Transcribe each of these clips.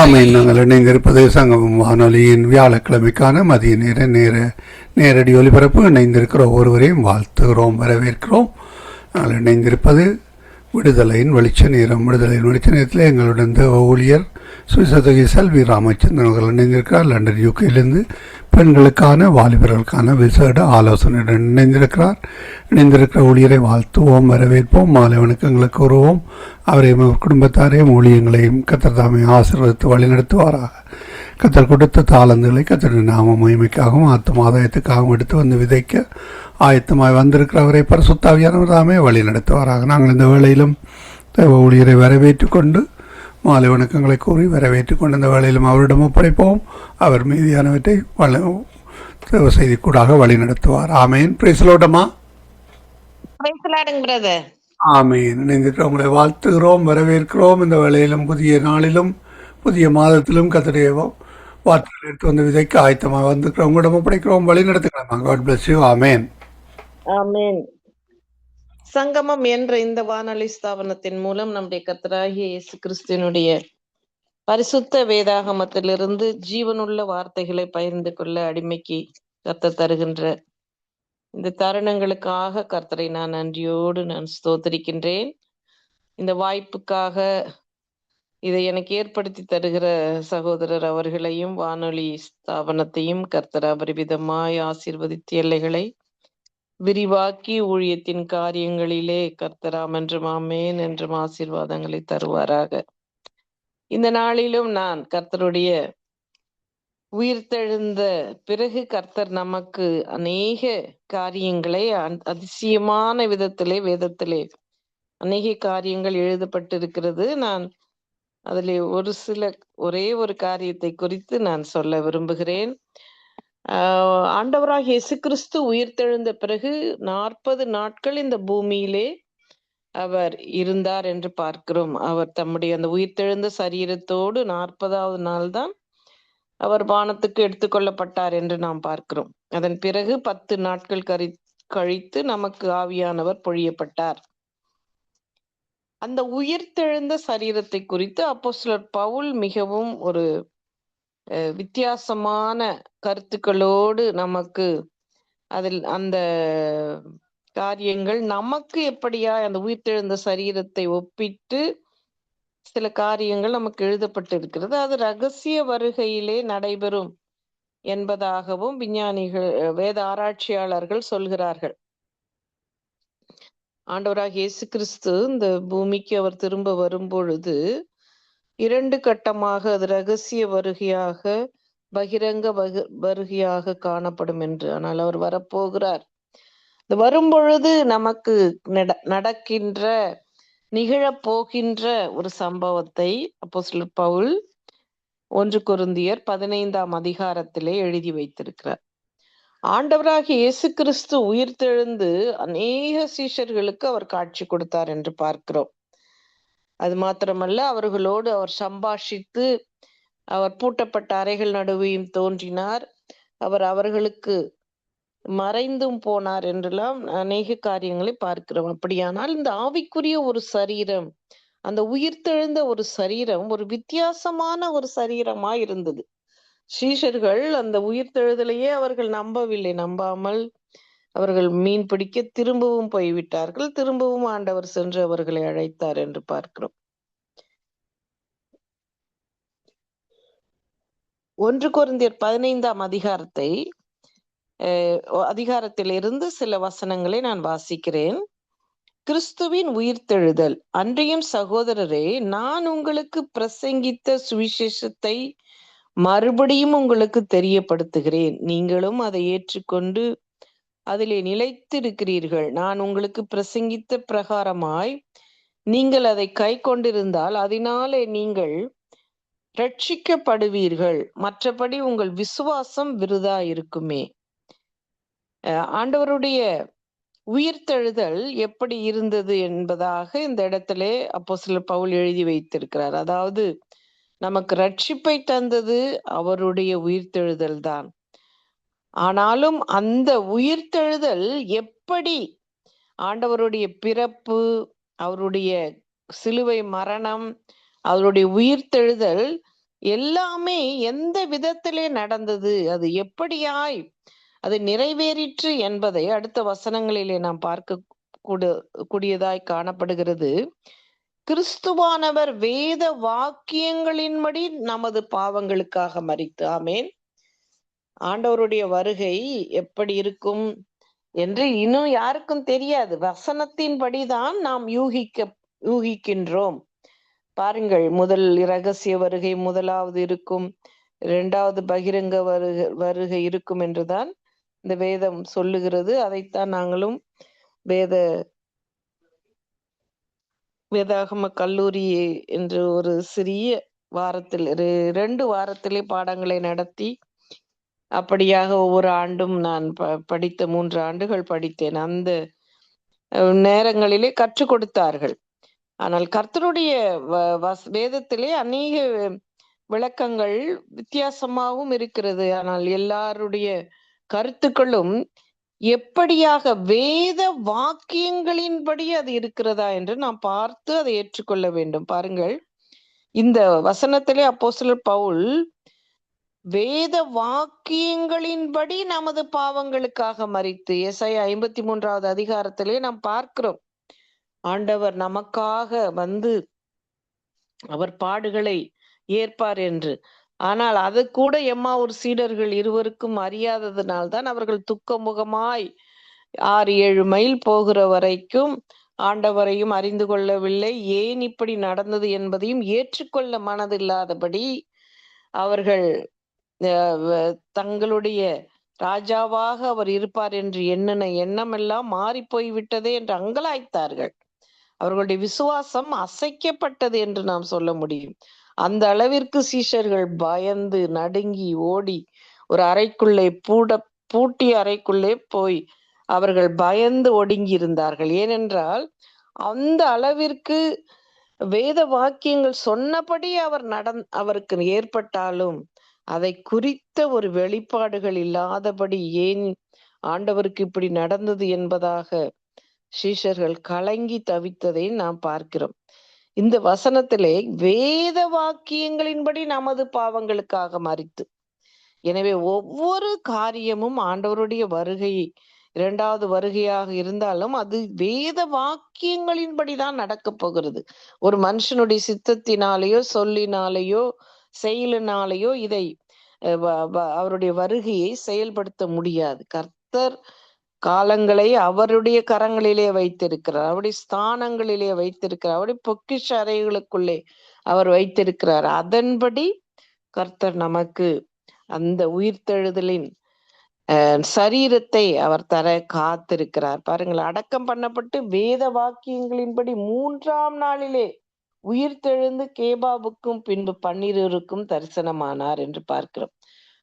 ஆமென். நாங்கள் இணைந்திருப்பது சங்கமம் வானொலியின் வியாழக்கிழமைக்கான மதிய நேரடி ஒலிபரப்பு. இணைந்திருக்கிற ஒவ்வொருவரையும் வாழ்த்துகிறோம், வரவேற்கிறோம். நாங்கள் இணைந்திருப்பது விடுதலையின் வெளிச்ச நேரம். விடுதலையின் வெளிச்ச நேரத்தில் எங்களுடன் ஊழியர் சுவிசதகி செல்வி ராமச்சந்திரன் அவர்கள் இணைந்திருக்கிறார். லண்டன் யூகேயிலிருந்து பெண்களுக்கான வாலிபர்களுக்கான விசேட ஆலோசனையுடன் இணைந்திருக்கிற ஊழியரை வாழ்த்துவோம், வரவேற்போம், மாலை வணக்கங்களுக்கு கூறுவோம். அவரையும் குடும்பத்தாரையும் ஊழியங்களையும் கர்த்தர் தாமே ஆசீர்வதித்து வழிநடத்துவாராக. கர்த்தர் கொடுத்த தாளந்துகளை கர்த்தருடைய நாம மகிமைக்காகவும் ஆத்தும ஆதாயத்துக்காகவும் எடுத்து வந்து விதைக்க ஆயத்தமாய் வந்திருக்கிறவரை பரிசுத்த ஆவியானவர் தாமே வழி நடத்துவாராக. நாங்கள் இந்த வேளையிலும் தேவ ஊழியரை வரவேற்று கொண்டு மாலை வணக்கங்களை கூறி வரவேற்று கொண்டு இந்த வேளையிலும் அவரிடம் ஒப்படைப்போம். அவர் மீதியானவற்றை தேவ செய்தி கூடாக வழி நடத்துவார். ஆமேன். பிரைஸ்லோடமா ஆமேன். இணைந்துட்டு உங்களை வாழ்த்துகிறோம், வரவேற்கிறோம். இந்த வேளையிலும் புதிய நாளிலும் புதிய மாதத்திலும் கர்த்தருடைய வார்த்தைகள் எடுத்து வந்து விதைக்க ஆயத்தமாக வந்துக்கிறோம். உங்களிடம் ஒப்படைக்கிறோம், வழி நடத்துக்கிறோம். God bless you. Amen. Amen. சங்கமம் என்ற இந்த வானொலி ஸ்தாபனத்தின் மூலம் நம்முடைய கர்த்தராகிய இயேசு கிறிஸ்துவினுடைய பரிசுத்த வேதாகமத்திலிருந்து ஜீவனுள்ள வார்த்தைகளை பகிர்ந்து கொள்ள அடிமைக்கு கர்த்தர் தருகின்ற இந்த தருணங்களுக்காக கர்த்தரை நான் நன்றியோடு நான் ஸ்தோத்திரிக்கின்றேன். இந்த வாய்ப்புக்காக இதை எனக்கு ஏற்படுத்தி தருகிற சகோதரர் அவர்களையும் வானொலி ஸ்தாபனத்தையும் கர்த்தர் அபரிவிதமாய் ஆசீர்வதித்து எல்லைகளை விரிவாக்கி ஊழியத்தின் காரியங்களிலே கர்த்தராம் என்றும் ஆமேன் என்றும் ஆசீர்வாதங்களை தருவாராக. இந்த நாளிலும் நான் கர்த்தருடைய உயிர்த்தெழுந்த பிறகு கர்த்தர் நமக்கு அநேக காரியங்களை அதிசயமான விதத்திலே வேதத்திலே அநேக காரியங்கள் எழுதப்பட்டிருக்கிறது. நான் அதிலே ஒரே ஒரு காரியத்தை குறித்து நான் சொல்ல விரும்புகிறேன். ஆண்டவராக இயேசு கிறிஸ்து உயிர்த்தெழுந்த பிறகு 40 நாட்கள் இந்த பூமியிலே அவர் இருந்தார் என்று பார்க்கிறோம். அவர் தம்முடைய அந்த உயிர்த்தெழுந்த சரீரத்தோடு 40வது நாள் தான் அவர் வானத்துக்கு எடுத்துக்கொள்ளப்பட்டார் என்று நாம் பார்க்கிறோம். அதன் பிறகு 10 நாட்கள் கழித்து நமக்கு ஆவியானவர் பொழியப்பட்டார். அந்த உயிர்த்தெழுந்த சரீரத்தை குறித்து அப்போஸ்தலர் பவுல் மிகவும் ஒரு வித்தியாசமான கருத்துக்களோடு நமக்கு அதில் அந்த காரியங்கள் நமக்கு எப்படியா அந்த உயிர்த்தெழுந்த சரீரத்தை ஒப்பிட்டு சில காரியங்கள் நமக்கு எழுதப்பட்டு இருக்கிறது. அது ரகசிய வருகையிலே நடைபெறும் என்பதாகவும் விஞ்ஞானிகள் வேத ஆராய்ச்சியாளர்கள் சொல்கிறார்கள். ஆண்டவராக இயேசு கிறிஸ்து இந்த பூமிக்கு அவர் திரும்ப வரும்பொழுது 2 கட்டமாக அது ரகசிய வருகையாக பகிரங்க வருகையாக காணப்படும் என்று. ஆனால் அவர் வரப்போகிறார். வரும்பொழுது நமக்கு நடக்கின்ற நிகழப்போகின்ற ஒரு சம்பவத்தை அப்போஸ்தலர் பவுல் 1 கொரிந்தியர் 15ஆம் அதிகாரத்திலே எழுதி வைத்திருக்கிறார். ஆண்டவராகிய இயேசு கிறிஸ்து உயிர்த்தெழுந்து அநேக சீஷர்களுக்கு அவர் காட்சி கொடுத்தார் என்று பார்க்கிறோம். அது மாத்திரமல்ல, அவர்களோடு அவர் சம்பாஷித்து அவர் பூட்டப்பட்ட அறைகள் நடுவையும் தோன்றினார். அவர் அவர்களுக்கு மறைந்தும் போனார் என்றெல்லாம் அநேக காரியங்களை பார்க்கிறோம். அப்படியானால் இந்த ஆவிக்குரிய ஒரு சரீரம், அந்த உயிர்த்தெழுந்த ஒரு சரீரம் ஒரு வித்தியாசமான ஒரு சரீரமாய் இருந்தது. சீஷர்கள் அந்த உயிர்த்தெழுதலையே அவர்கள் நம்பவில்லை. நம்பாமல் அவர்கள் மீன் பிடிக்க திரும்பவும் போய்விட்டார்கள். திரும்பவும் ஆண்டவர் சென்று அவர்களை அழைத்தார் என்று பார்க்கிறோம். 1 கொரிந்தியர் 15ஆம் அதிகாரத்திலிருந்து சில வசனங்களை நான் வாசிக்கிறேன். கிறிஸ்துவின் உயிர்த்தெழுதல். அன்றியும் சகோதரரே, நான் உங்களுக்கு பிரசங்கித்த சுவிசேஷத்தை மறுபடியும் உங்களுக்கு தெரியப்படுத்துகிறேன். நீங்களும் அதை ஏற்றுக்கொண்டு அதிலே நிலைத்திருக்கிறீர்கள். நான் உங்களுக்கு பிரசங்கித்த பிரகாரமாய் நீங்கள் அதை கை கொண்டிருந்தால் அதனாலே நீங்கள் ரட்சிக்கப்படுவீர்கள். மற்றபடி உங்கள் விசுவாசம் விருதா இருக்குமே. ஆண்டவருடைய உயிர்த்தெழுதல் எப்படி இருந்தது என்பதாக இந்த இடத்திலே அப்போஸ்தலர் பவுல் எழுதி வைத்திருக்கிறார். அதாவது நமக்கு ரட்சிப்பை தந்தது அவருடைய உயிர்த்தெழுதல் தான். ஆனாலும் அந்த உயிர்த்தெழுதல் எப்படி ஆண்டவருடைய பிறப்பு, அவருடைய சிலுவை மரணம், அவருடைய உயிர்த்தெழுதல் எல்லாமே எந்த விதத்திலே நடந்தது, அது எப்படியாய் அது நிறைவேறிற்று என்பதை அடுத்த வசனங்களிலே நாம் பார்க்க கூடியதாய் காணப்படுகிறது. கிறிஸ்துவானவர் வேத வாக்கியங்களின்படி நமது பாவங்களுக்காக மரித்து. ஆமேன். ஆண்டவருடைய வருகை எப்படி இருக்கும் என்று இன்னும் யாருக்கும் தெரியாது. வசனத்தின்படிதான் நாம் யூகிக்கின்றோம். பாருங்கள், முதல் இரகசிய வருகை முதலாவது இருக்கும், இரண்டாவது பகிரங்க வருகை இருக்கும் என்றுதான் இந்த வேதம் சொல்லுகிறது. அதைத்தான் நாங்களும் வேதாகம கல்லூரி என்று ஒரு சிறிய வாரத்தில் 2 வாரத்திலே பாடங்களை நடத்தி, அப்படியாக ஒவ்வொரு ஆண்டும் நான் படித்த 3 ஆண்டுகள் படித்தேன். அந்த நேரங்களிலே கற்றுக் கொடுத்தார்கள். ஆனால் கர்த்தருடைய வேதத்திலே அநேக விளக்கங்கள் வித்தியாசமாகவும் இருக்கிறது. ஆனால் எல்லாருடைய கருத்துக்களும் எப்படியாக வேத வாக்கியங்களின்படி அது இருக்கிறதா என்று நாம் பார்த்து அதை ஏற்றுக்கொள்ள வேண்டும். பாருங்கள், இந்த வசனத்திலே அப்போஸ்தலர் பவுல் வேத வாக்கியங்களின்படி நமது பாவங்களுக்காக மரித்து, ஏசாயா 53வது அதிகாரத்திலே நாம் பார்க்கிறோம், ஆண்டவர் நமக்காக வந்து அவர் பாடுகளை ஏற்பார் என்று. ஆனால் அது கூட எம்மாவூர் சீடர்கள் இருவருக்கும் அறியாததினால்தான் அவர்கள் துக்கமுகமாய் 6-7 மைல் போகிற வரைக்கும் ஆண்டவரையும் அறிந்து கொள்ளவில்லை. ஏன் இப்படி நடந்தது என்பதையும் ஏற்றுக்கொள்ள மனதில்லாதபடி அவர்கள் தங்களுடைய ராஜாவாக அவர் இருப்பார் என்று எண்ணின எண்ணமெல்லாம் மாறி போய்விட்டதே என்று அங்கலாய்த்தார்கள். அவர்களுடைய விசுவாசம் அசைக்கப்பட்டது என்று நாம் சொல்ல முடியும். அந்த அளவிற்கு சீஷர்கள் பயந்து நடுங்கி ஓடி ஒரு அறைக்குள்ளே பூட்டிய அறைக்குள்ளே போய் அவர்கள் பயந்து ஒடுங்கி இருந்தார்கள். ஏனென்றால் அந்த அளவிற்கு வேத வாக்கியங்கள் சொன்னபடி அவருக்கு ஏற்பட்டாலும் அதை குறித்த ஒரு வெளிப்பாடுகள் இல்லாதபடி ஏன் ஆண்டவருக்கு இப்படி நடந்தது என்பதாக சீஷர்கள் கலங்கி தவித்ததை நாம் பார்க்கிறோம். இந்த வசனத்திலே வேத வாக்கியங்களின்படி நமது பாவங்களுக்காக மரித்து. எனவே ஒவ்வொரு காரியமும் ஆண்டவருடைய வருகை 2வது வருகையாக இருந்தாலும் அது வேத வாக்கியங்களின்படிதான் நடக்கப் போகிறது. ஒரு மனுஷனுடைய சித்தத்தினாலேயோ சொல்லினாலேயோ செயலினாலேயோ இதை அவருடைய வருகையை செயல்படுத்த முடியாது. கர்த்தர் காலங்களை அவருடைய கரங்களிலே வைத்திருக்கிறார், அவருடைய ஸ்தானங்களிலே வைத்திருக்கிறார், அவருடைய பொக்கிஷ அறைகளுக்குள்ளே அவர் வைத்திருக்கிறார். அதன்படி கர்த்தர் நமக்கு அந்த உயிர்த்தெழுதலின் சரீரத்தை அவர் தர காத்திருக்கிறார். பாருங்கள், அடக்கம் பண்ணப்பட்டு வேத வாக்கியங்களின்படி 3ஆம் நாளிலே உயிர்த்தெழுந்து கேபாவுக்கும் பின்பு 12க்கும் தரிசனமானார் என்று பார்க்கிறோம்.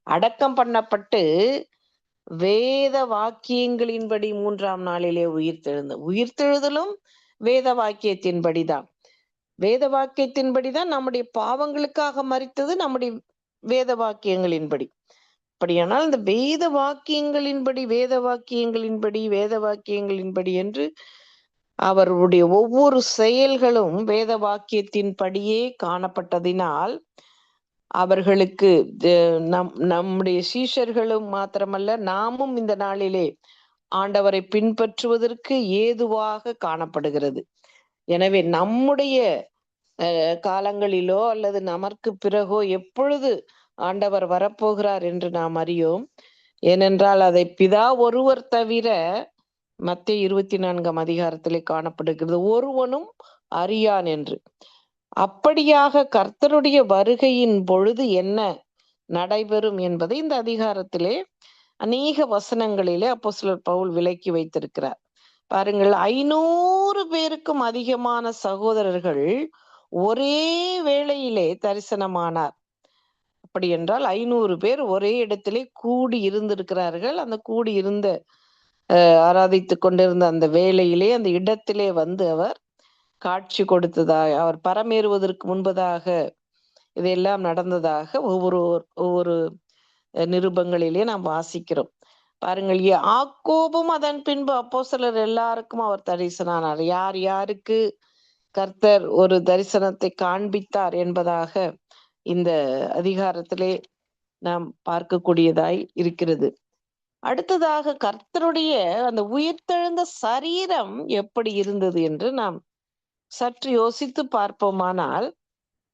அடக்கம் பண்ணப்பட்டு வேத வாக்கியங்களின்படி 3ஆம் நாளிலே உயிர்த்தெழுதலும் வேத வாக்கியத்தின்படிதான். வேத வாக்கியத்தின்படிதான் நம்முடைய பாவங்களுக்காக மரித்தது நம்முடைய வேத வாக்கியங்களின்படி. அப்படியானால் இந்த வேத வாக்கியங்களின்படி என்று அவருடைய ஒவ்வொரு செயல்களும் வேத வாக்கியத்தின்படியே காணப்பட்டதினால் அவர்களுக்கு நம்முடைய சீஷர்களும் மாத்திரமல்ல, நாமும் இந்த நாளிலே ஆண்டவரை பின்பற்றுவதற்கு ஏதுவாக காணப்படுகிறது. எனவே நம்முடைய காலங்களிலோ அல்லது நமக்கு பிறகோ எப்பொழுது ஆண்டவர் வரப்போகிறார் என்று நாம் அறியோம். ஏனென்றால் அதை பிதா ஒருவர் தவிர மத்தேயு 24ஆம் அதிகாரத்திலே காணப்படுகிறது, ஒருவனும் அறியான் என்று. அப்படியாக கர்த்தருடைய வருகையின் பொழுது என்ன நடைபெறும் என்பதை இந்த அதிகாரத்திலே அநேக வசனங்களிலே அப்போஸ்தலர் பவுல் விளக்கி வைத்திருக்கிறார். பாருங்கள், 500 பேருக்கும் அதிகமான சகோதரர்கள் ஒரே வேளையிலே தரிசனமானார். அப்படி என்றால் 500 பேர் ஒரே இடத்திலே கூடி இருந்திருக்கிறார்கள். அந்த கூடி இருந்த ஆராதித்து கொண்டிருந்த அந்த வேளையிலே அந்த இடத்திலே வந்து அவர் காட்சி கொடுத்ததாக, அவர் பரமேறுவதற்கு முன்பதாக இதெல்லாம் நடந்ததாக ஒவ்வொரு நிருபங்களிலே நாம் வாசிக்கிறோம். பாருங்கள், யாக்கோபும் அதன் பின்பு அப்போஸ்தலர் எல்லாருக்கும் அவர் தரிசனானார். யார் யாருக்கு கர்த்தர் ஒரு தரிசனத்தை காண்பித்தார் என்பதாக இந்த அதிகாரத்திலே நாம் பார்க்கக்கூடியதாய் இருக்கிறது. அடுத்ததாக கர்த்தருடைய அந்த உயிர்த்தெழுந்த சரீரம் எப்படி இருந்தது என்று நாம் சற்று யோசித்து பார்ப்போமானால்,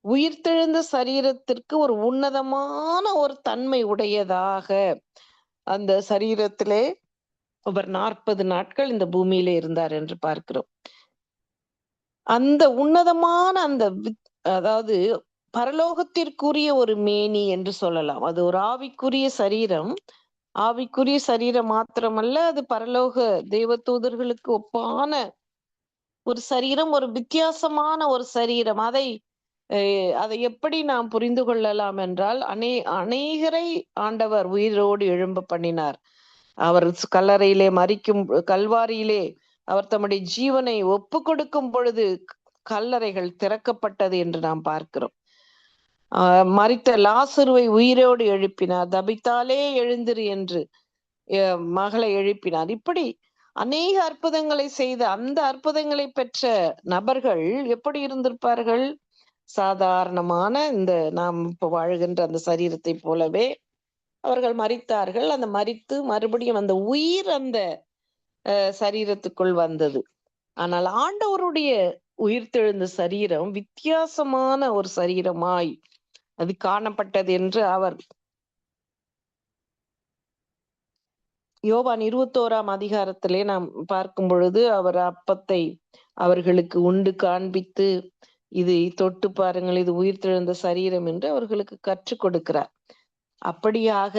உயிர்த்தெழுந்த சரீரத்திற்கு ஒரு உன்னதமான ஒரு தன்மை உடையதாக அந்த சரீரத்திலே அவர் 40 நாட்கள் இந்த பூமியிலே இருந்தார் என்று பார்க்கிறோம். அந்த உன்னதமான அந்த அதாவது பரலோகத்திற்குரிய ஒரு மேனி என்று சொல்லலாம். அது ஒரு ஆவிக்குரிய சரீரம். ஆவிக்குரிய சரீரம் மாத்திரமல்ல, அது பரலோக தேவதூதர்களுக்கு ஒப்பான ஒரு சரீரம், ஒரு வித்தியாசமான ஒரு சரீரம். அதை எப்படி நாம் புரிந்து கொள்ளலாம் என்றால், அநேகரை ஆண்டவர் உயிரோடு எழும்ப பண்ணினார். அவர் கல்லறையிலே கல்வாரியிலே அவர் தம்முடைய ஜீவனை ஒப்பு கொடுக்கும் பொழுது கல்லறைகள் திறக்கப்பட்டது என்று நாம் பார்க்கிறோம். மரித்த லாசருவை உயிரோடு எழுப்பினார். தபித்தாலே எழுந்திரு என்று மகளை எழுப்பினார். இப்படி அநேக அற்புதங்களை செய்த அந்த அற்புதங்களை பெற்ற நபர்கள் எப்படி இருந்திருப்பார்கள்? சாதாரணமான இந்த நாம் இப்ப வாழ்கின்ற அந்த சரீரத்தை போலவே அவர்கள் மரித்தார்கள். அந்த மரித்து மறுபடியும் அந்த உயிர் அந்த சரீரத்துக்குள் வந்தது. ஆனால் ஆண்டவருடைய உயிர்த்தெழுந்த சரீரம் வித்தியாசமான ஒரு சரீரமாய் அது காணப்பட்டது என்று அவர் யோவான் 21ஆம் அதிகாரத்திலே நாம் பார்க்கும் பொழுது அவர் அப்பத்தை அவர்களுக்கு உண்டு காண்பித்து, இதை தொட்டு பாருங்கள், இது உயிர்த்தெழுந்த சரீரம் என்று அவர்களுக்கு கற்றுக் கொடுக்கிறார். அப்படியாக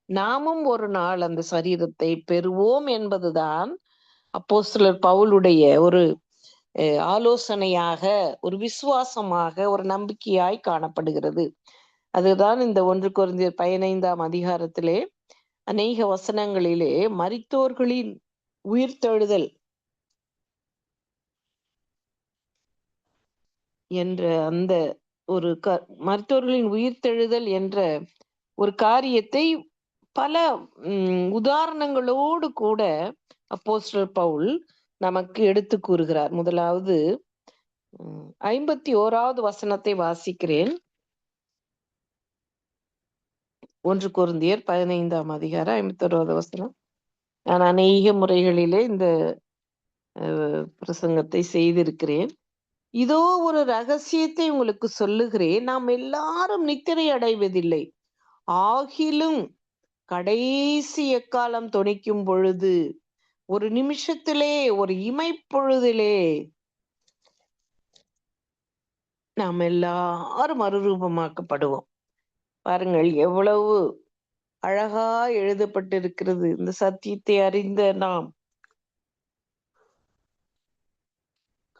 நாமும் ஒரு நாள் அந்த சரீரத்தை பெறுவோம் என்பதுதான் அப்போஸ்தலர் பவுலுடைய ஒரு ஆலோசனையாக, ஒரு விசுவாசமாக, ஒரு நம்பிக்கையாய் காணப்படுகிறது. அதுதான் இந்த 1 கொரிந்தியர் 15ஆம் அதிகாரத்திலே அநேக வசனங்களிலே மரித்தோர்களின் உயிர்த்தெழுதல் என்ற அந்த ஒரு மரித்தோர்களின் உயிர்த்தெழுதல் என்ற ஒரு காரியத்தை பல உதாரணங்களோடு கூட அப்போஸ்தலர் பவுல் நமக்கு எடுத்து கூறுகிறார். முதலாவது 51வது வசனத்தை வாசிக்கிறேன். 1 கொரிந்தியர் 15ஆம் அதிகாரம் 51வது வசனம். நான் அநேக முறைகளிலே இந்த பிரசங்கத்தை செய்திருக்கிறேன். இதோ ஒரு ரகசியத்தை உங்களுக்கு சொல்லுகிறேன், நாம் எல்லாரும் நித்திரை அடைவதில்லை, ஆகிலும் கடைசி எக்காலம் தொனிக்கும் பொழுது, ஒரு நிமிஷத்திலே, ஒரு இமைப்பொழுதிலே நாம் எல்லாரும் மறுரூபமாக்கப்படுவோம். பாருங்கள், எவ்வளவு அழகா எழுதப்பட்டிருக்கிறது. இந்த சத்தியத்தை அறிந்த நாம்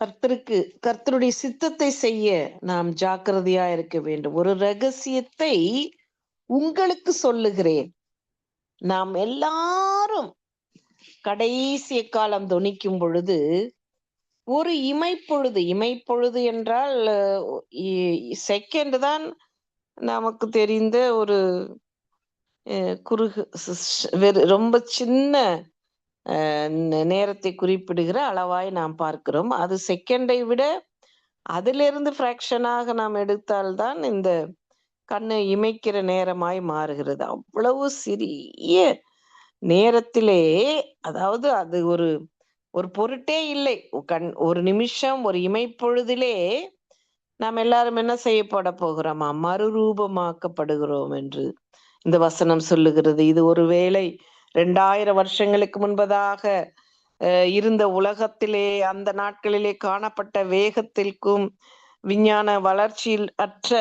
கர்த்தருடைய சித்தத்தை செய்ய நாம் ஜாக்கிரதையா இருக்க வேண்டும். ஒரு ரகசியத்தை உங்களுக்கு சொல்லுகிறேன், நாம் எல்லாரும் கடைசி காலம் தொனிக்கும் பொழுது, ஒரு இமைப்பொழுது என்றால் செகண்ட் தான் நமக்கு தெரிந்த ஒரு ரொம்ப சின்ன நேரத்தை குறிப்பிடுகிற அளவாய் நாம் பார்க்கிறோம். அது செகண்டை விட அதிலிருந்து பிராக்ஷனாக நாம் எடுத்தால்தான் இந்த கண்ணை இமைக்கிற நேரமாய் மாறுகிறது. அவ்வளவு சிறிய நேரத்திலே, அதாவது அது ஒரு பொருட்டே இல்லை. ஒரு நிமிஷம், ஒரு இமைப்பொழுதிலே நாம் எல்லாரும் என்ன செய்யப்பட போகிறோமா? மறுரூபமாக்கப்படுகிறோம் என்று இந்த வசனம் சொல்லுகிறது. இது ஒருவேளை 2000 வருஷங்களுக்கு முன்பதாக இருந்த உலகத்திலே, அந்த நாட்களிலே காணப்பட்ட வேகத்திற்கும் விஞ்ஞான வளர்ச்சியில் அற்ற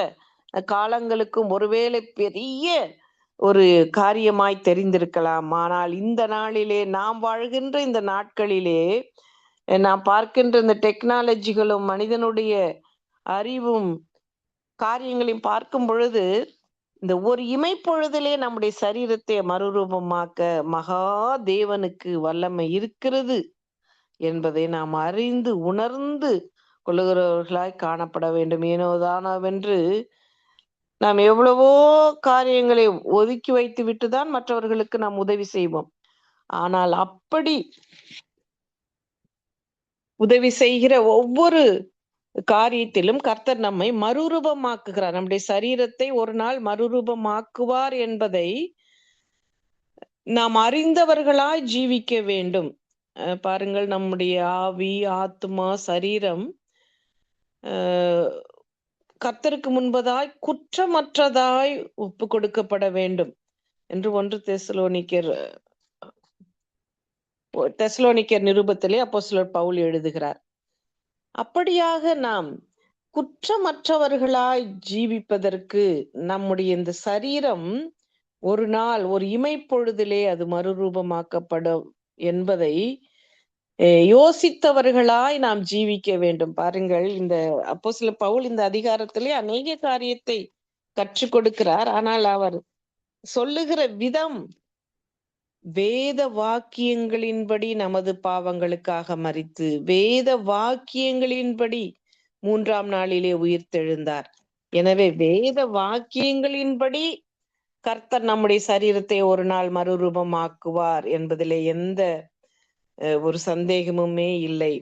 காலங்களுக்கும் ஒருவேளை பெரிய ஒரு காரியமாய் தெரிந்திருக்கலாம். ஆனால் இந்த நாளிலே, நாம் வாழ்கின்ற இந்த நாட்களிலே, நாம் பார்க்கின்ற இந்த டெக்னாலஜிகளும் மனிதனுடைய அறிவும் காரியங்களையும் பார்க்கும் பொழுது, இந்த ஒரு இமைப்பொழுதிலே நம்முடைய சரீரத்தை மறுரூபமாக்க மகா தேவனுக்கு வல்லமை இருக்கிறது என்பதை நாம் அறிந்து உணர்ந்து கொள்ளுகிறவர்களாய் காணப்பட வேண்டும். ஏனோதானவென்று நாம் எவ்வளவோ காரியங்களை ஒதுக்கி வைத்து விட்டுதான் மற்றவர்களுக்கு நாம் உதவி செய்வோம். ஆனால் அப்படி உதவி செய்கிற ஒவ்வொரு காரியத்திலும் கர்த்தர் நம்மை மறுரூபமாக்குகிறார். நம்முடைய சரீரத்தை ஒரு நாள் மறுரூபமாக்குவார் என்பதை நாம் அறிந்தவர்களாய் ஜீவிக்க வேண்டும். பாருங்கள், நம்முடைய ஆவி, ஆத்துமா, சரீரம் கர்த்தருக்கு முன்பதாய் குற்றமற்றதாய் ஒப்பு கொடுக்கப்பட வேண்டும் என்று 1 தெசலோனிக்கர் நிருபத்திலே அப்போஸ்தலர் பவுல் எழுதுகிறார். அப்படியாக நாம் குற்றமற்றவர்களாய் ஜீவிப்பதற்கு நம்முடைய இந்த சரீரம் ஒரு நாள், ஒரு இமைப்பொழுதிலே அது மறுரூபமாக்கப்படும் என்பதை யோசித்தவர்களாய் நாம் ஜீவிக்க வேண்டும். பாருங்கள், இந்த அப்போஸ்தலர் பவுல் இந்த அதிகாரத்திலே அநேக காரியத்தை கற்றுக் கொடுக்கிறார். ஆனால் அவர் சொல்லுகிற விதம் வேத வாக்கியங்களின்படி நமது பாவங்களுக்காக மரித்து வேத வாக்கியங்களின்படி 3ஆம் நாளிலே உயிர்த்தெழுந்தார். எனவே வேத வாக்கியங்களின்படி கர்த்தர் நம்முடைய சரீரத்தை ஒரு நாள் மறுரூபமாக்குவார் என்பதிலே எந்த ஒரு சந்தேகமுமே இல்லை.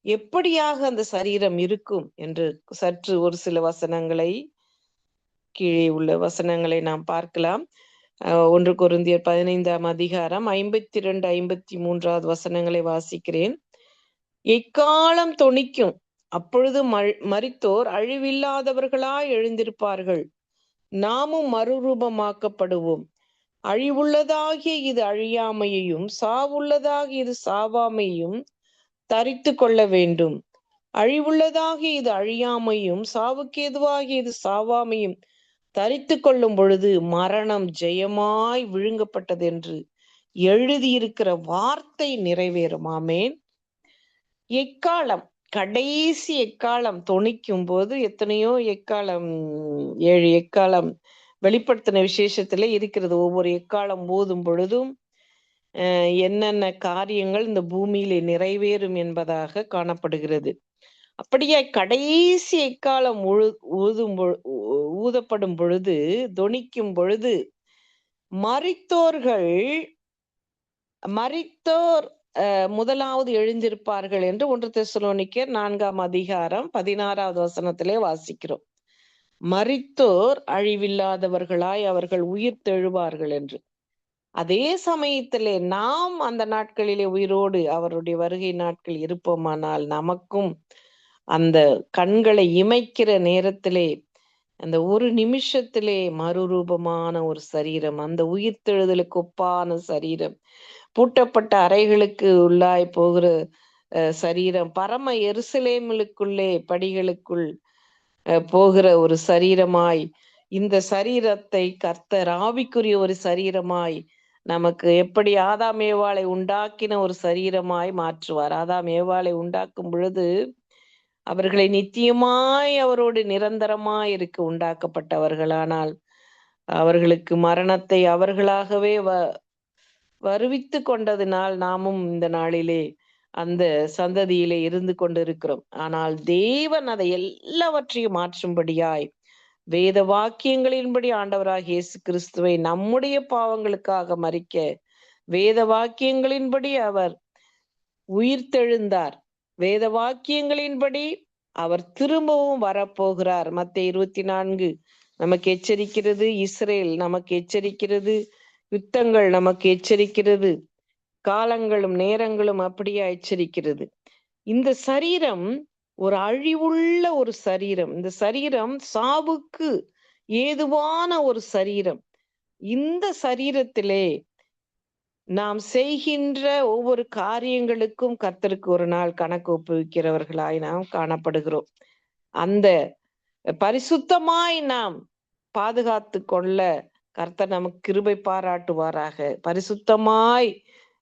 எப்படியாக அந்த சரீரம் இருக்கும் என்று சற்று ஒரு சில வசனங்களை, கீழே உள்ள வசனங்களை நாம் பார்க்கலாம். 1 கொரிந்தியர் 15ஆம் அதிகாரம் 52, 53 வசனங்களை வாசிக்கிறேன். எக்காலம் தொனிக்கும், அப்பொழுது மரித்தோர் அழிவில்லாதவர்களாய் எழுந்திருப்பார்கள், நாமும் மறுரூபமாக்கப்படுவோம். அழிவுள்ளதாகிய இது அழியாமையையும் சாவுள்ளதாகிய இது சாவாமையும் தரித்து கொள்ள வேண்டும். அழிவுள்ளதாகிய இது அழியாமையும் சாவுக்கேதுவாகிய இது சாவாமையும் தரித்து கொள்ளும் பொழுது மரணம் ஜெயமாய் விழுங்கப்பட்டது என்று எழுதியிருக்கிற வார்த்தை நிறைவேறும். ஆமென். எக்காலம், கடைசி எக்காலம் தொனிக்கும் போது, எத்தனையோ எக்காலம், 7 எக்காலம் வெளிப்படுத்தின விசேஷத்திலே இருக்கிறது. ஒவ்வொரு எக்காலம் ஊதும் பொழுதும் என்னென்ன காரியங்கள் இந்த பூமியிலே நிறைவேறும் என்பதாக காணப்படுகிறது. அப்படியே கடைசி எக்காலம் ஊதப்படும் பொழுது, தொனிக்கும் பொழுது மரித்தோர் முதலாவது எழுந்திருப்பார்கள் என்று 1 தெசலோனிக்கர் 4ஆம் அதிகாரம் 16வது வசனத்திலே வாசிக்கிறோம். மரித்தோர் அழிவில்லாதவர்களாய் அவர்கள் உயிர் தெழுவார்கள் என்று. அதே சமயத்திலே நாம் அந்த நாட்களிலே உயிரோடு அவருடைய வருகை நாட்கள் இருப்போமானால் நமக்கும் அந்த கண்களை இமைக்கிற நேரத்திலே, அந்த ஒரு நிமிஷத்திலே மறுரூபமான ஒரு சரீரம், அந்த உயிர்த்தெழுதலுக்கு ஒப்பான சரீரம், பூட்டப்பட்ட அறைகளுக்கு உள்ளாய் போகிற சரீரம், பரம எருசலேமுக்குள்ளே படிகளுக்குள் போகிற ஒரு சரீரமாய், இந்த சரீரத்தை கர்த்தர் ஆவிக்குரிய ஒரு சரீரமாய் நமக்கு எப்படி ஆதாம் ஏவாளை உண்டாக்கின ஒரு சரீரமாய் மாற்றுவார். ஆதாம் ஏவாளை உண்டாக்கும் பொழுது அவர்களை நித்தியமாய் அவரோடு நிரந்தரமாய் இருக்க உண்டாக்கப்பட்டவர்கள். ஆனால் அவர்களுக்கு மரணத்தை அவர்களாகவே வருவித்து கொண்டதினால் நாமும் இந்த நாளிலே அந்த சந்ததியிலே இருந்து கொண்டிருக்கிறோம். ஆனால் தேவன் அதை எல்லாவற்றையும் மாற்றும்படியாய் வேத வாக்கியங்களின்படி ஆண்டவராகிய இயேசு கிறிஸ்துவை நம்முடைய பாவங்களுக்காக மரிக்க வேத வாக்கியங்களின்படி அவர் உயிர்த்தெழுந்தார். வேத வாக்கியங்களின்படி அவர் திரும்பவும் வரப்போகிறார். மத்தேயு 24 நமக்கு எச்சரிக்கிறது, இஸ்ரேல் நமக்கு எச்சரிக்கிறது, யுத்தங்கள் நமக்கு எச்சரிக்கிறது, காலங்களும் நேரங்களும் அப்படியே எச்சரிக்கிறது. இந்த சரீரம் ஒரு அழிவுள்ள ஒரு சரீரம். இந்த சரீரம் சாவுக்கு ஏதுவான ஒரு சரீரம். இந்த சரீரத்திலே நாம் செய்கின்ற ஒவ்வொரு காரியங்களுக்கும் கர்த்தருக்கு ஒரு நாள் கணக்கு ஒப்புவிக்கிறவர்களாய் நாம் காணப்படுகிறோம். அந்த பரிசுத்தமாய் நாம் பாதுகாத்து கொள்ள கர்த்தர் நமக்கு கிருபை பாராட்டுவாராக. பரிசுத்தமாய்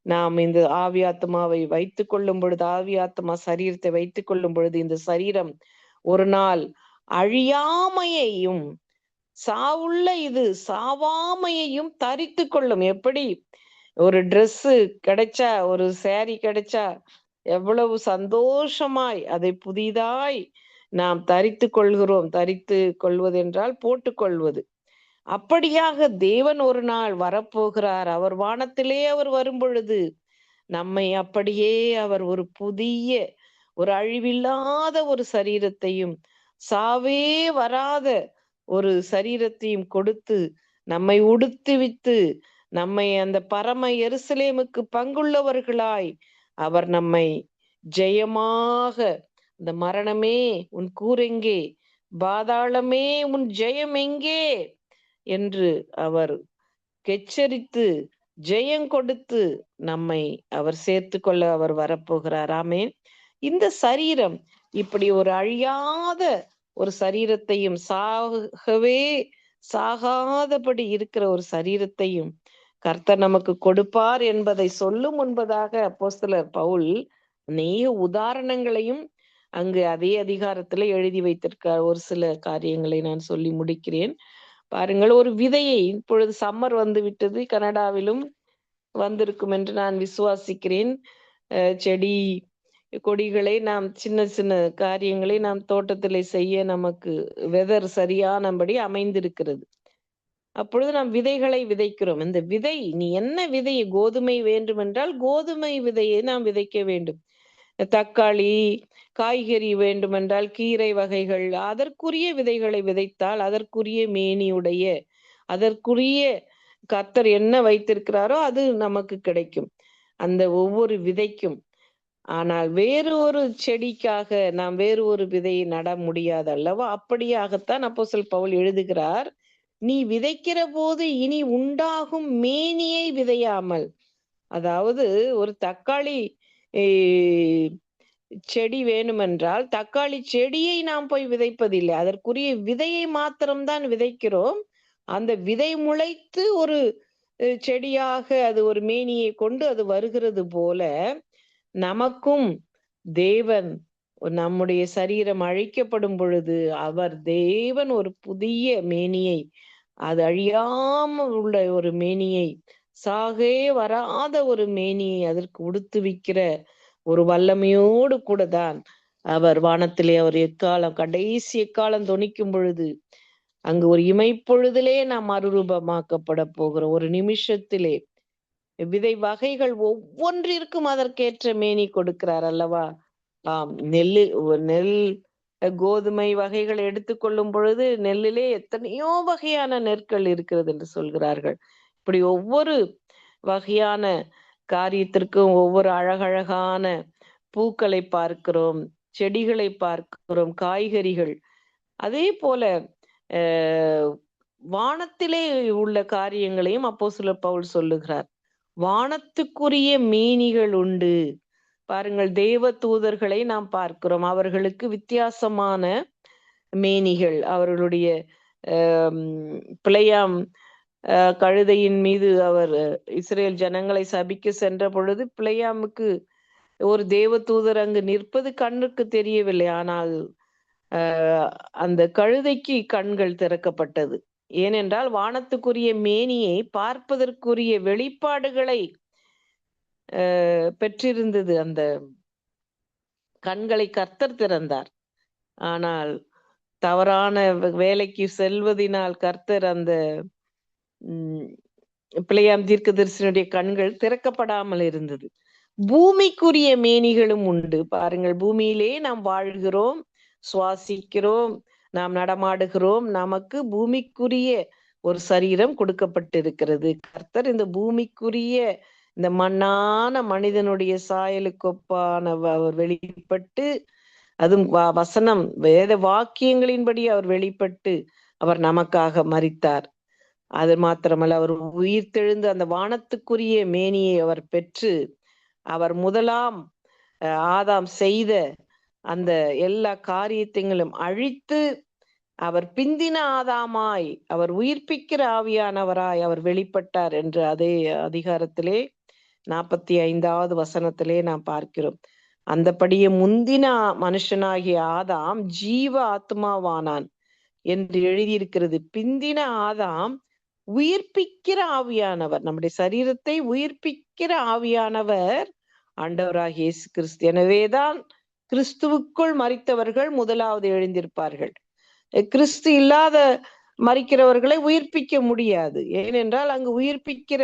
நாம் இந்த ஆவி ஆத்மாவை வைத்துக் கொள்ளும் பொழுது, ஆவி ஆத்மா சரீரத்தை வைத்துக் கொள்ளும் பொழுது, இந்த சரீரம் ஒரு நாள் அழியாமையையும் சாவுள்ள இது சாவாமையையும் தரித்து கொள்ளும். எப்படி ஒரு ட்ரெஸ் கிடைச்சா, ஒரு சேரீ கிடைச்சா எவ்வளவு சந்தோஷமாய் அதை புதிதாய் நாம் தரித்து கொள்கிறோம். தரித்து கொள்வது என்றால் போட்டுக்கொள்வது. அப்படியாக தேவன் ஒரு நாள் வரப்போகிறார். அவர் வானத்திலே அவர் வரும் பொழுது நம்மை அப்படியே அவர் ஒரு புதிய ஒரு அழிவில்லாத ஒரு சரீரத்தையும் சாவே வராத ஒரு சரீரத்தையும் கொடுத்து நம்மை உடுத்துவித்து நம்மை அந்த பரம எருசலேமுக்கு பங்குள்ளவர்களாய் அவர் நம்மை ஜெயமாக, இந்த மரணமே உன் கூரெங்கே, பாதாளமே உன் ஜெயம் எங்கே என்று அவர் எச்சரித்து ஜெயம் கொடுத்து நம்மை அவர் சேர்த்து கொள்ள அவர் வரப்போகிறார். ஆமென். இந்த சரீரம் இப்படி ஒரு அழியாத ஒரு சரீரத்தையும் சாகவே சாகாதபடி இருக்கிற ஒரு சரீரத்தையும் கர்த்தர் நமக்கு கொடுப்பார் என்பதை சொல்லும் முன்பதாக அப்போஸ்தலர் பவுல் அநேக உதாரணங்களையும் அங்கு அதே அதிகாரத்துல எழுதி வைத்திருக்கார். ஒரு சில காரியங்களை நான் சொல்லி முடிக்கிறேன். பாருங்கள், ஒரு விதையை, இப்பொழுது சம்மர் வந்து விட்டது, கனடாவிலும் வந்திருக்கும் என்று நான் விசுவாசிக்கிறேன். செடி கொடிகளை நாம் சின்ன சின்ன காரியங்களை நாம் தோட்டத்திலே செய்ய நமக்கு வெதர் சரியானபடி அமைந்திருக்கிறது. அப்பொழுது நாம் விதைகளை விதைக்கிறோம். இந்த விதை, நீ என்ன விதையை, கோதுமை வேண்டுமென்றால் கோதுமை விதையை நாம் விதைக்க வேண்டும். தக்காளி, காய்கறி வேண்டுமென்றால் கீரை வகைகள், அதற்குரிய விதைகளை விதைத்தால் அதற்குரிய மேனியுடைய, அதற்குரிய கர்த்தர் என்ன வைத்திருக்கிறாரோ அது நமக்கு கிடைக்கும், அந்த ஒவ்வொரு விதைக்கும். ஆனால் வேறு ஒரு செடிக்காக நாம் வேறு ஒரு விதையை நட முடியாது அல்லவா? அப்படியாகத்தான் அப்போஸ்தலர் பவுல் எழுதுகிறார், நீ விதைக்கிற போது இனி உண்டாகும் மேனியை விதையாமல். அதாவது ஒரு தக்காளி செடி வேணுமென்றால் தக்காளி செடியை நாம் போய் விதைப்பதில்லை, அதற்குரிய விதையை மாத்திரம்தான் விதைக்கிறோம். அந்த விதை முளைத்து ஒரு செடியாக அது ஒரு மேனியை கொண்டு அது வருகிறது போல, நமக்கும் தேவன் நம்முடைய சரீரம் அழிக்கப்படும் பொழுது அவர் தேவன் ஒரு புதிய மேனியை, அது அழியாமல் உள்ள ஒரு மேனியை, சாகே வராத ஒரு மேனியை அதற்கு உடுத்துவிக்கிற ஒரு வல்லமையோடு கூட தான் அவர் வானத்திலே அவர் எக்காலம், கடைசி எக்காலம் தொனிக்கும் பொழுது அங்கு ஒரு இமைப்பொழுதிலே நாம் மறுரூபமாக்கப்பட போகிறோம். ஒரு நிமிஷத்திலே விதை வகைகள் ஒவ்வொன்றிற்கும் அதற்கேற்ற மேனி கொடுக்கிறார் அல்லவா? ஆம், நெல் கோதுமை வகைகள் எடுத்துக்கொள்ளும் பொழுது நெல்லிலே எத்தனையோ வகையான நெற்கள் இருக்கிறது என்று சொல்கிறார்கள். இப்படி ஒவ்வொரு வகையான காரியத்திற்கும் ஒவ்வொரு அழகழகான பூக்களை பார்க்கிறோம், செடிகளை பார்க்கிறோம், காய்கறிகள். அதே போல வானத்திலே உள்ள காரியங்களையும் அப்போஸ்தலர் பவுல் சொல்லுகிறார். வானத்துக்குரிய மேனிகள் உண்டு. பாருங்கள், தேவ தூதர்களை நாம் பார்க்கிறோம், அவர்களுக்கு வித்தியாசமான மேனிகள். அவர்களுடைய பிழையாம் கழுதையின் மீது அவர் இஸ்ரேல் ஜனங்களை சபிக்க சென்ற பொழுது பிழையாமுக்கு ஒரு தேவ தூதர் அங்கு நிற்பது கண்ணுக்கு தெரியவில்லை. ஆனால் அந்த கழுதைக்கு கண்கள் திறக்கப்பட்டது. ஏனென்றால் வானத்துக்குரிய மேனியை பார்ப்பதற்குரிய வெளிப்பாடுகளை பெற்றிருந்தது. அந்த கண்களை கர்த்தர் திறந்தார். ஆனால் தவறான வேலைக்கு செல்வதினால் கர்த்தர் அந்த பிழையாம் தீர்க்கதரிசனுடைய கண்கள் திறக்கப்படாமல் இருந்தது. பூமிக்குரிய மேனிகளும் உண்டு. பாருங்கள், பூமியிலே நாம் வாழ்கிறோம், சுவாசிக்கிறோம், நாம் நடமாடுகிறோம். நமக்கு பூமிக்குரிய ஒரு சரீரம் கொடுக்கப்பட்டிருக்கிறது. கர்த்தர் இந்த பூமிக்குரிய இந்த மண்ணான மனிதனுடைய சாயலுக்கொப்பான அவர் வெளிப்பட்டு, அதுவும் வசனம் வேத வாக்கியங்களின்படி அவர் வெளிப்பட்டு அவர் நமக்காக மரித்தார். அது மாத்திரமல்ல, அவர் உயிர்த்தெழுந்து அந்த வானத்துக்குரிய மேனியை அவர் பெற்று, அவர் முதலாம் ஆதாம் செய்த அந்த எல்லா காரியத்தையும் அழித்து அவர் பிந்தின ஆதாமாய் அவர் உயிர்ப்பிக்கிற ஆவியானவராய் அவர் வெளிப்பட்டார் என்று அதே அதிகாரத்திலே 45வது வசனத்திலே நாம் பார்க்கிறோம். அந்தபடியே முந்தின மனுஷனாகிய ஆதாம் ஜீவ ஆத்மாவானான் என்று எழுதியிருக்கிறது. பிந்தின ஆதாம் உயிர்ப்பிக்கிற ஆவியானவர், நம்முடைய சரீரத்தை உயிர்ப்பிக்கிற ஆவியானவர் ஆண்டவராகிய இயேசு கிறிஸ்து. எனவேதான் கிறிஸ்துவுக்குள் மரித்தவர்கள் முதலாவது எழுந்திருப்பார்கள். கிறிஸ்து இல்லாத மரிக்கிறவர்களை உயிர்ப்பிக்க முடியாது. ஏனென்றால் அங்கு உயிர்ப்பிக்கிற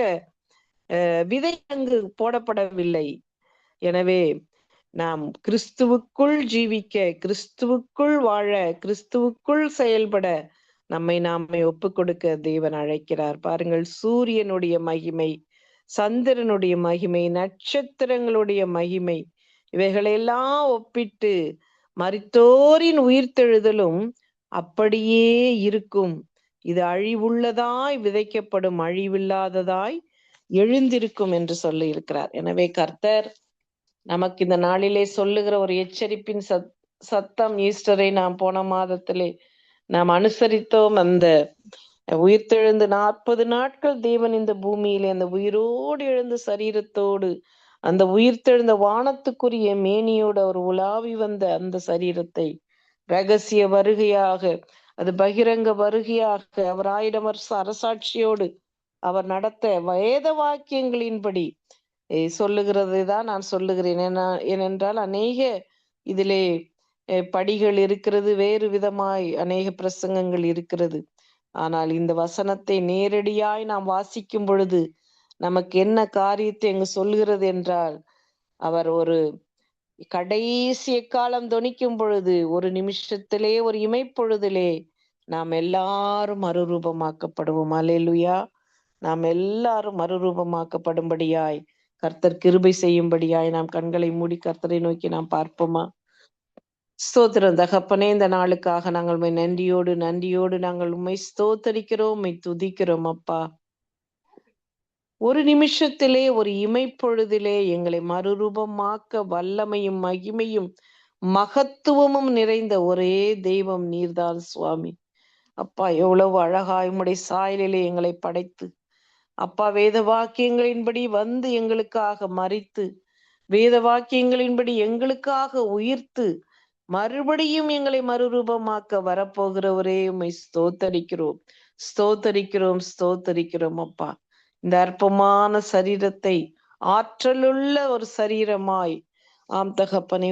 விதை அங்கு போடப்படவில்லை. எனவே நாம் கிறிஸ்துவுக்குள் ஜீவிக்க, கிறிஸ்துவுக்குள் வாழ, கிறிஸ்துவுக்குள் செயல்பட நம்மை நாமே ஒப்பு கொடுக்க தேவன் அழைக்கிறார். பாருங்கள், சூரியனுடைய மகிமை, சந்திரனுடைய மகிமை, நட்சத்திரங்களுடைய மகிமை, இவைகளெல்லாம் ஒப்பிட்டு மரித்தோரின் உயிர்த்தெழுதலும் அப்படியே இருக்கும். இது அழிவுள்ளதாய் விதைக்கப்படும், அழிவில்லாததாய் எழுந்திருக்கும் என்று சொல்லி இருக்கிறார். எனவே கர்த்தர் நமக்கு இந்த நாளிலே சொல்லுகிற ஒரு எச்சரிப்பின் சத்தம். ஈஸ்டரை நாம் போன மாதத்திலே நாம் அனுசரித்தோம். அந்த உயிர்த்தெழுந்து 40 நாட்கள் தேவன் இந்த பூமியிலே அந்த உயிரோடு எழுந்த சரீரத்தோடு, அந்த உயிர்த்தெழுந்த வானத்துக்குரிய மேனியோடு அவர் உலாவி வந்த அந்த சரீரத்தை ரகசிய வருகையாக, அது பகிரங்க வருகையாக, அவர் 1000 வருஷ அரசாட்சியோடு அவர் நடத்த வேத வாக்கியங்களின்படி சொல்லுகிறது தான் நான் சொல்லுகிறேன். ஏனென்றால் அநேக இதிலே படிகள் இருக்கிறது, வேறு விதமாய் அநேக பிரசங்கங்கள் இருக்கிறது. ஆனால் இந்த வசனத்தை நேரடியாய் நாம் வாசிக்கும் பொழுது நமக்கு என்ன காரியத்தை அங்கு சொல்கிறது என்றால், அவர் ஒரு கடைசி காலம் தொனிக்கும் பொழுது, ஒரு நிமிஷத்திலே, ஒரு இமைப்பொழுதிலே நாம் எல்லாரும் மறுரூபமாக்கப்படுவோம். அல்லேலூயா. நாம் எல்லாரும் மறுரூபமாக்கப்படும்படியாய் கர்த்தர் கிருபை செய்யும்படியாய் நாம் கண்களை மூடி கர்த்தரை நோக்கி நாம் பார்ப்போமா? ஸ்தோத்திரம் தகப்பனே, இந்த நாளுக்காக நாங்கள் நன்றியோடு நாங்கள் உம்மை ஸ்தோத்தரிக்கிறோம், உம்மை துதிக்கிறோம் அப்பா. ஒரு நிமிஷத்திலே, ஒரு இமைப்பொழுதிலே எங்களை மறுரூபமாக்க வல்லமையும் மகிமையும் மகத்துவமும் நிறைந்த ஒரே தெய்வம் நீர்தான் சுவாமி. அப்பா, எவ்வளவு அழகாய் உம்முடைய சாயலிலே எங்களை படைத்து, அப்பா, வேத வாக்கியங்களின்படி வந்து எங்களுக்காக மரித்து, வேத வாக்கியங்களின்படி எங்களுக்காக உயிர்த்து, மறுபடியும் எங்களை மறுரூபமாக்க வரப்போகிறவரே உம்மை ஸ்தோத்தரிக்கிறோம், ஸ்தோத்தரிக்கிறோம், ஸ்தோத்தரிக்கிறோம் அப்பா. இந்த அற்பமான சரீரத்தை ஆற்றலுள்ள ஒரு சரீரமாய், ஆம் தகப்பனை,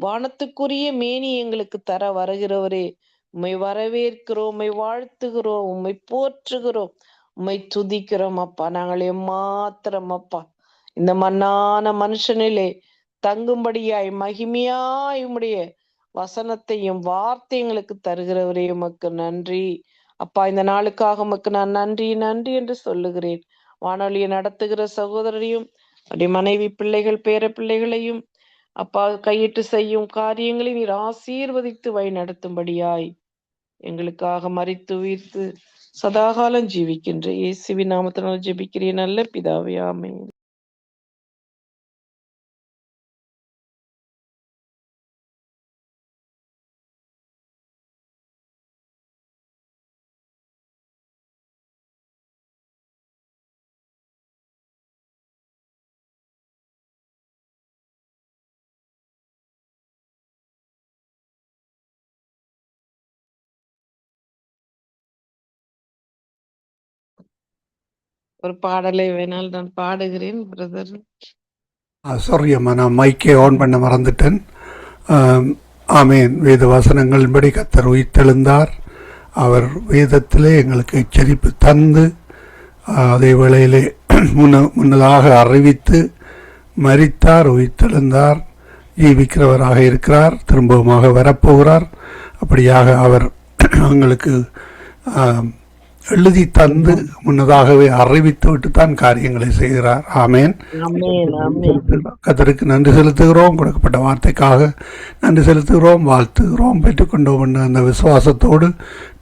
வானத்துக்குரிய மேனி எங்களுக்கு தர வருகிறவரே உம்மை வரவேற்கிறோம், உம்மை வாழ்த்துகிறோம், உம்மை போற்றுகிறோம், உம்மை துதிக்கிறோம் அப்பா. நாங்கள் எம்மாத்திரம் அப்பா இந்த மண்ணான மனுஷனிலே தங்கும்படியாய் மகிமையாய் உம்முடைய வசனத்தையும் வார்த்தைங்களுக்கு தருகிறவரே உமக்கு நன்றி அப்பா. இந்த நாளுக்காக உமக்கு நான் நன்றி என்று சொல்லுகிறேன். வானொலியை நடத்துகிற சகோதரரையும் அப்படி மனைவி, பிள்ளைகள், பேர பிள்ளைகளையும் அப்பா கையிட்டு செய்யும் காரியங்களை நீர் ஆசீர்வதித்து வழி நடத்தும்படியாய் எங்களுக்காக மரித்து உயிர்த்து சதாகாலம் ஜீவிக்கின்ற இயேசுவின் நாமத்தினால் ஜெபிக்கிறேன் நல்ல பிதாவே, ஆமென். ஒரு பாடலை வேணால் நான் பாடுகிறேன் பிரதர். சாரி அம்மா, நான் மைக்கை ஆன் பண்ண மறந்துட்டேன். ஆமேன். வேத வசனங்களின்படி கர்த்தர் உயிர்த்தெழுந்தார். அவர் வேதத்திலே எங்களுக்கு எச்சரிப்பு தந்து, அதே வேளையிலே முன்னதாக அறிவித்து மரித்தார், உயிர்த்தெழுந்தார், ஜீவிக்கிறவராக இருக்கிறார், திரும்பவுமாக வரப்போகிறார். அப்படியாக அவர் எங்களுக்கு எழுதி தந்து முன்னதாகவே அறிவித்து விட்டுத்தான் காரியங்களை செய்கிறார். ஆமேன். கர்த்தருக்கு நன்றி செலுத்துகிறோம். கொடுக்கப்பட்ட வார்த்தைக்காக நன்றி செலுத்துகிறோம், வாழ்த்துகிறோம், பெற்றுக்கொண்டோம் என்ற அந்த விசுவாசத்தோடு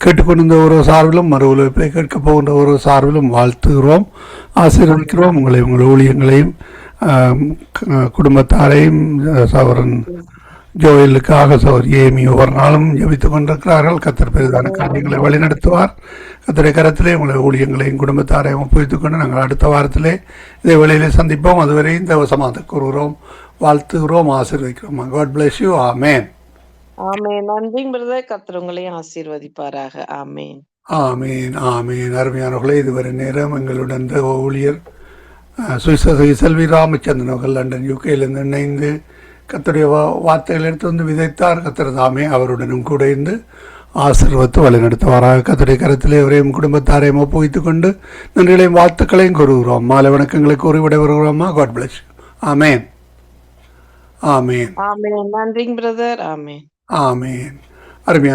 கேட்டுக்கொண்டிருந்த ஒரு சார்பிலும் மறு உலகத்தை கேட்கப் போகின்ற ஒரு சார்பிலும் வாழ்த்துகிறோம், ஆசீர்வதிக்கிறோம். உங்கள் ஊழியங்களையும் குடும்பத்தாரையும் சவரன் ஜோயலுக்காக சௌர் ஏமி ஒவ்வொரு நாளும் ஜபித்துக் கொண்டிருக்கிறார்கள். கர்த்தர் பெரிதான காரியங்களை வழிநடத்துவார். கர்த்தருடைய கரத்திலே உங்களை ஊழியங்களையும் குடும்பத்தாரையும் ஒப்புவித்துக் கொண்டு நாங்கள் அடுத்த வாரத்திலே இதே வேளையிலே சந்திப்போம். அதுவரை இந்த வசமாக கூறுகிறோம், வாழ்த்துகிறோம், ஆசீர்வதிக்கிறோம். God bless you. Amen. Amen. நன்றி பிரதர். கர்த்தர் உங்களையும் ஆசீர்வதிப்பாராக. ஆமேன். ஆமேன். ஆமேன். அருமையானவர்களே, இதுவரை நேரம் எங்களுடன் ஊழியர் செல்வி ராமச்சந்திரன் அவர்கள் லண்டன் யூகேயிலிருந்து இணைந்து கர்த்தருடைய வார்த்தைகள் எடுத்து வந்து விதைத்தார். கர்த்தர் தாமே அவருடனும் கூட இருந்து ஆசீர்வத்து வழிநடத்துவாராக. கர்த்தருடைய கரத்திலே அவரையும் குடும்பத்தாரையும் ஒப்புவித்துக் கொண்டு நன்றிகளையும் வாழ்த்துக்களையும் கூறுகிறோம். மாலை வணக்கங்களை கூறி விட வருகிறோமா. God plus. ஆமேன். ஆமேன். ஆமென். நன்றிங்க பிரதர். ஆமென். ஆமேன். அருமையான